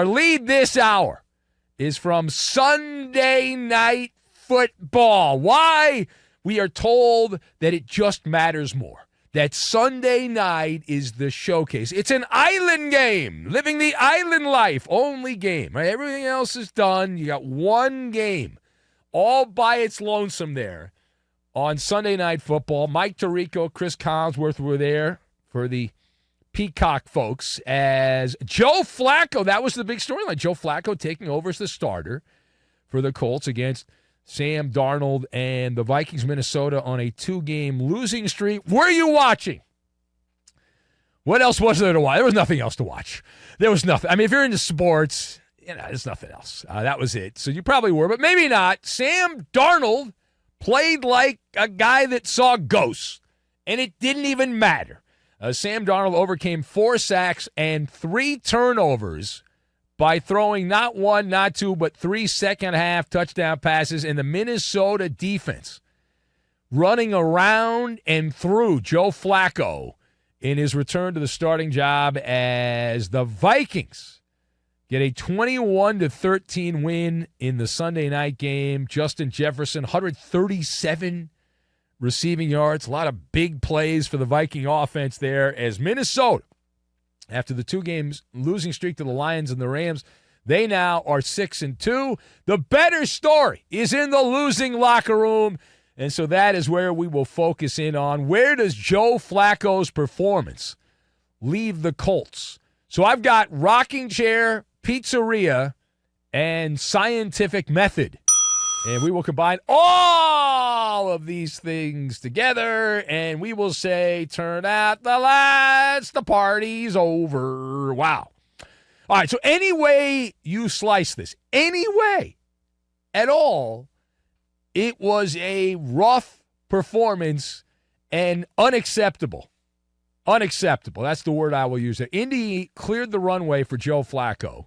Our lead this hour is from Sunday Night Football. Why? We are told that it just matters more. That Sunday night is the showcase. It's an island game, living the island life, only game. Right? Everything else is done. You got one game all by its lonesome there on Sunday Night Football. Mike Tirico, Chris Collinsworth were there for the Peacock folks as Joe Flacco, that was the big storyline. Joe Flacco taking over as the starter for the Colts against Sam Darnold and the Vikings, Minnesota on a 2-game losing streak. Were you watching? What else was there to watch? There was nothing else to watch. There was nothing. I mean, if you're into sports, there's nothing else. That was it. So you probably were, but maybe not. Sam Darnold played like a guy that saw ghosts, and it didn't even matter. Sam Darnold overcame 4 sacks and 3 turnovers by throwing not 1, not 2, but 3 second-half touchdown passes, and the Minnesota defense running around and through Joe Flacco in his return to the starting job as the Vikings get a 21-13 win in the Sunday night game. Justin Jefferson, 137 receiving yards, a lot of big plays for the Viking offense there as Minnesota, after the 2 games losing streak to the Lions and the Rams, they now are 6-2. The better story is in the losing locker room, and so that is where we will focus in on. Where does Joe Flacco's performance leave the Colts? So I've got rocking chair, pizzeria, and scientific method. And we will combine all of these things together, and we will say, turn out the lights, the party's over. Wow. All right, so any way you slice this, any way at all, it was a rough performance and unacceptable. Unacceptable. That's the word I will use there. Indy cleared the runway for Joe Flacco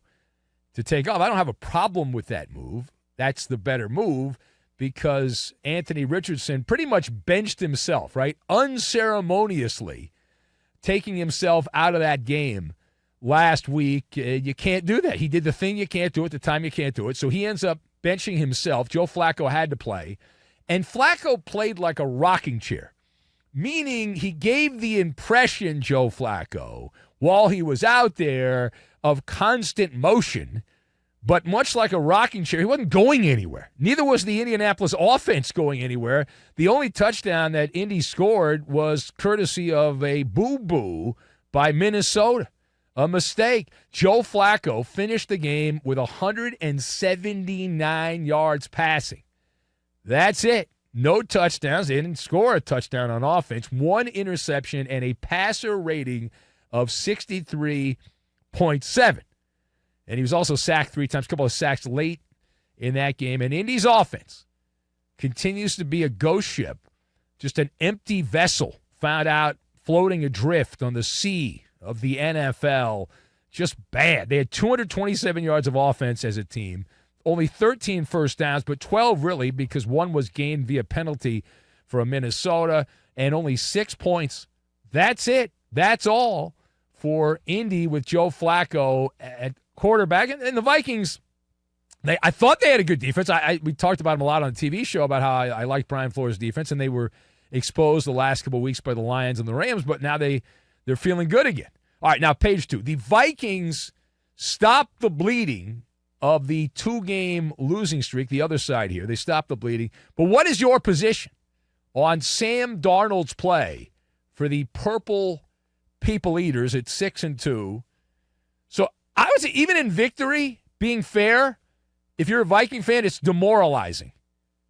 to take off. I don't have a problem with that move. That's the better move because Anthony Richardson pretty much benched himself, right? Unceremoniously taking himself out of that game last week. You can't do that. He did the thing you can't do at the time you can't do it. So he ends up benching himself. Joe Flacco had to play. And Flacco played like a rocking chair, meaning he gave the impression, Joe Flacco, while he was out there, of constant motion. But much like a rocking chair, he wasn't going anywhere. Neither was the Indianapolis offense going anywhere. The only touchdown that Indy scored was courtesy of a boo-boo by Minnesota. A mistake. Joe Flacco finished the game with 179 yards passing. That's it. No touchdowns. They didn't score a touchdown on offense. 1 interception and a passer rating of 63.7. And he was also sacked 3 times, a couple of sacks late in that game. And Indy's offense continues to be a ghost ship, just an empty vessel found out floating adrift on the sea of the NFL. Just bad. They had 227 yards of offense as a team, only 13 first downs, but 12 really because 1 was gained via penalty for Minnesota, and only 6 points. That's it. That's all for Indy with Joe Flacco at quarterback. And the Vikings, I thought they had a good defense. We talked about them a lot on the TV show about how I liked Brian Flores' defense, and they were exposed the last couple of weeks by the Lions and the Rams, but now they're feeling good again. All right, now page 2. The Vikings stopped the bleeding of the 2-game losing streak, the other side here. They stopped the bleeding. But what is your position on Sam Darnold's play for the Purple People Eaters at 6-2? So I would say even in victory, being fair, if you're a Viking fan, it's demoralizing.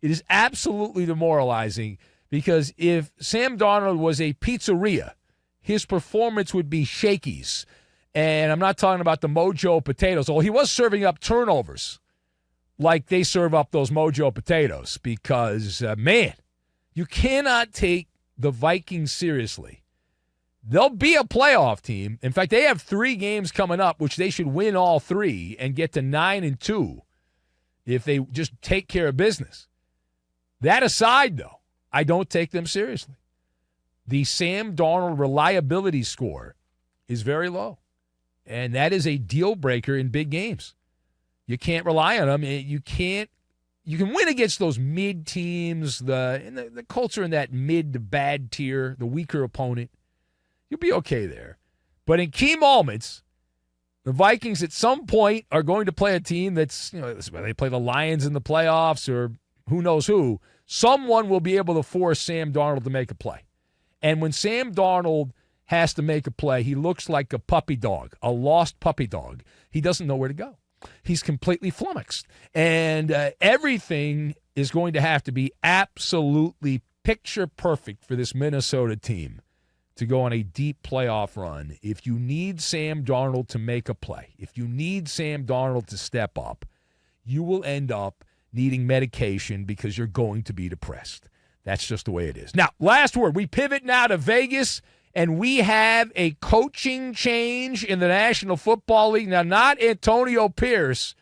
It is absolutely demoralizing because if Sam Darnold was a pizzeria, his performance would be shakies. And I'm not talking about the Mojo potatoes. Although he was serving up turnovers like they serve up those Mojo potatoes because, man, you cannot take the Vikings seriously. They'll be a playoff team. In fact, they have 3 games coming up, which they should win all 3 and get to 9-2 if they just take care of business. That aside, though, I don't take them seriously. The Sam Darnold reliability score is very low. and that is a deal breaker in big games. You can't rely on them. You can win against those mid teams. The Colts are in that mid to bad tier, the weaker opponent. You'll be okay there. But in key moments, the Vikings at some point are going to play a team that's, they play the Lions in the playoffs or who knows who. Someone will be able to force Sam Darnold to make a play. And when Sam Darnold has to make a play, he looks like a puppy dog, a lost puppy dog. He doesn't know where to go. He's completely flummoxed. And everything is going to have to be absolutely picture perfect for this Minnesota team to go on a deep playoff run. If you need Sam Darnold to make a play, if you need Sam Darnold to step up, you will end up needing medication because you're going to be depressed. That's just the way it is. Now, last word. We pivot now to Vegas, and we have a coaching change in the National Football League. Now, not Antonio Pierce,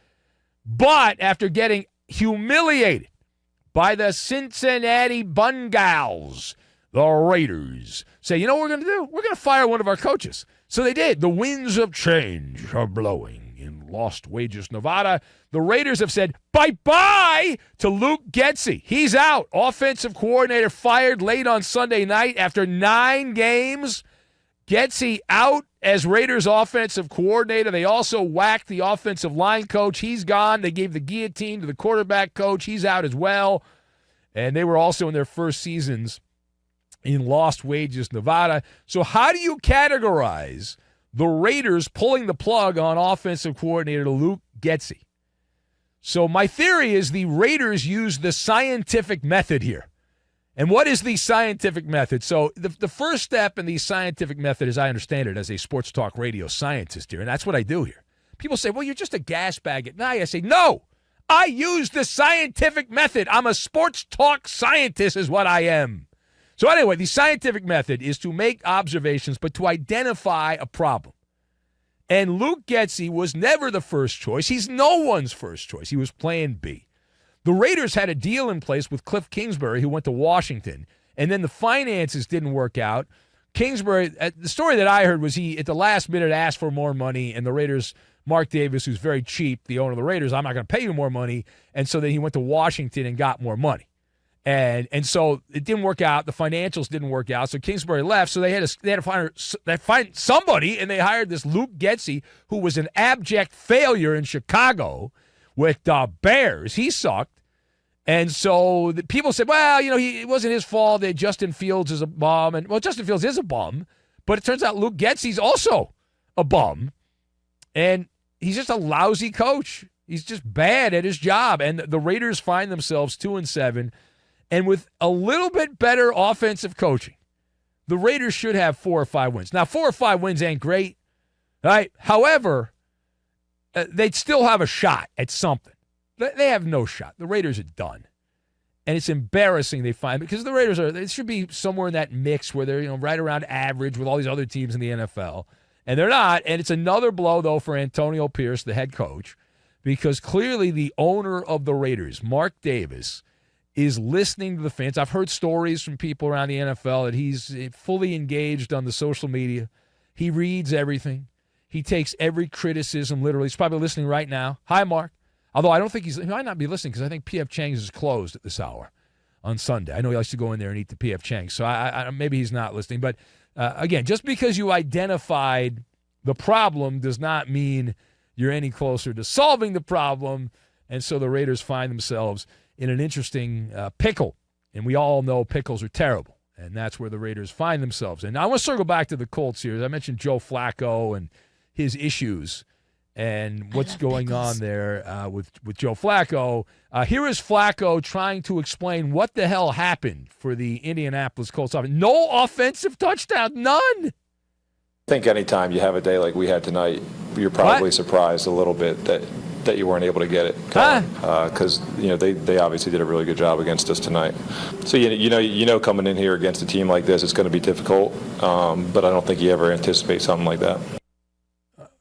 but after getting humiliated by the Cincinnati Bengals, the Raiders say, you know what we're going to do? We're going to fire one of our coaches. So they did. The winds of change are blowing in Lost Wages, Nevada. The Raiders have said bye-bye to Luke Getsy. He's out. Offensive coordinator fired late on Sunday night after 9 games. Getsy out as Raiders offensive coordinator. They also whacked the offensive line coach. He's gone. They gave the guillotine to the quarterback coach. He's out as well. And they were also in their first seasons in Lost Wages, Nevada. So how do you categorize the Raiders pulling the plug on offensive coordinator Luke Getsy? So my theory is the Raiders used the scientific method here. And what is the scientific method? So the first step in the scientific method, as I understand it, as a sports talk radio scientist here, and that's what I do here. People say, well, you're just a gas bag at night. I say, no, I use the scientific method. I'm a sports talk scientist is what I am. So anyway, the scientific method is to make observations, but to identify a problem. And Luke Getsy was never the first choice. He's no one's first choice. He was plan B. The Raiders had a deal in place with Cliff Kingsbury, who went to Washington, and then the finances didn't work out. Kingsbury, the story that I heard was he, at the last minute, asked for more money, and the Raiders, Mark Davis, who's very cheap, the owner of the Raiders, I'm not going to pay you more money, and so then he went to Washington and got more money. And so it didn't work out. The financials didn't work out. So Kingsbury left. So they had to find somebody, and they hired this Luke Getsy, who was an abject failure in Chicago with Bears. He sucked. And so the people said, well, it wasn't his fault that Justin Fields is a bum. And well, Justin Fields is a bum, but it turns out Luke Getsy's also a bum. And he's just a lousy coach. He's just bad at his job. And the Raiders find themselves 2-7. And with a little bit better offensive coaching, the Raiders should have 4 or 5 wins. Now, 4 or 5 wins ain't great, right? However, they'd still have a shot at something. They have no shot. The Raiders are done. And it's embarrassing they find, because the Raiders they should be somewhere in that mix where they're right around average with all these other teams in the NFL. And they're not. And it's another blow, though, for Antonio Pierce, the head coach, because clearly the owner of the Raiders, Mark Davis, is listening to the fans. I've heard stories from people around the NFL that he's fully engaged on the social media. He reads everything. He takes every criticism literally. He's probably listening right now. Hi, Mark. Although I don't think he might not be listening because I think P.F. Chang's is closed at this hour on Sunday. I know he likes to go in there and eat the P.F. Chang's, so I maybe he's not listening. But again, just because you identified the problem does not mean you're any closer to solving the problem. And so the Raiders find themselves in an interesting pickle. And we all know pickles are terrible. And that's where the Raiders find themselves. And I want to circle back to the Colts here. I mentioned Joe Flacco and his issues and what's going on there with Joe Flacco. Here is Flacco trying to explain what the hell happened for the Indianapolis Colts. No offensive touchdown, none. I think anytime you have a day like we had tonight, you're probably surprised a little bit that you weren't able to get it, because they obviously did a really good job against us tonight. So coming in here against a team like this, it's going to be difficult, but I don't think you ever anticipate something like that.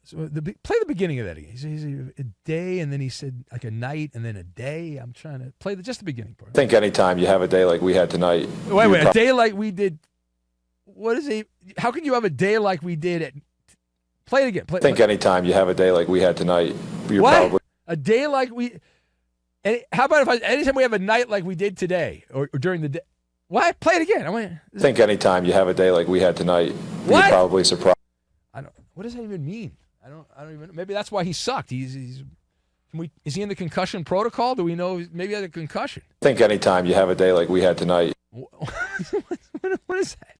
So play the beginning of that again. He said a day, and then he said like a night, and then a day. I'm trying to play just the beginning part. I think anytime you have a day like we had tonight. Wait, a day like we did. What is it? How can you have a day like we did at Play it again. I think anytime you have a day like we had tonight, you're what? probably A day like we. How about anytime we have a night like we did today or during the day? What? Play it again. I think anytime you have a day like we had tonight, What? you're probably surprised. What does that even mean? I don't even. Maybe that's why he sucked. Is he in the concussion protocol? Do we know? Maybe he had a concussion. I think anytime you have a day like we had tonight. What is that?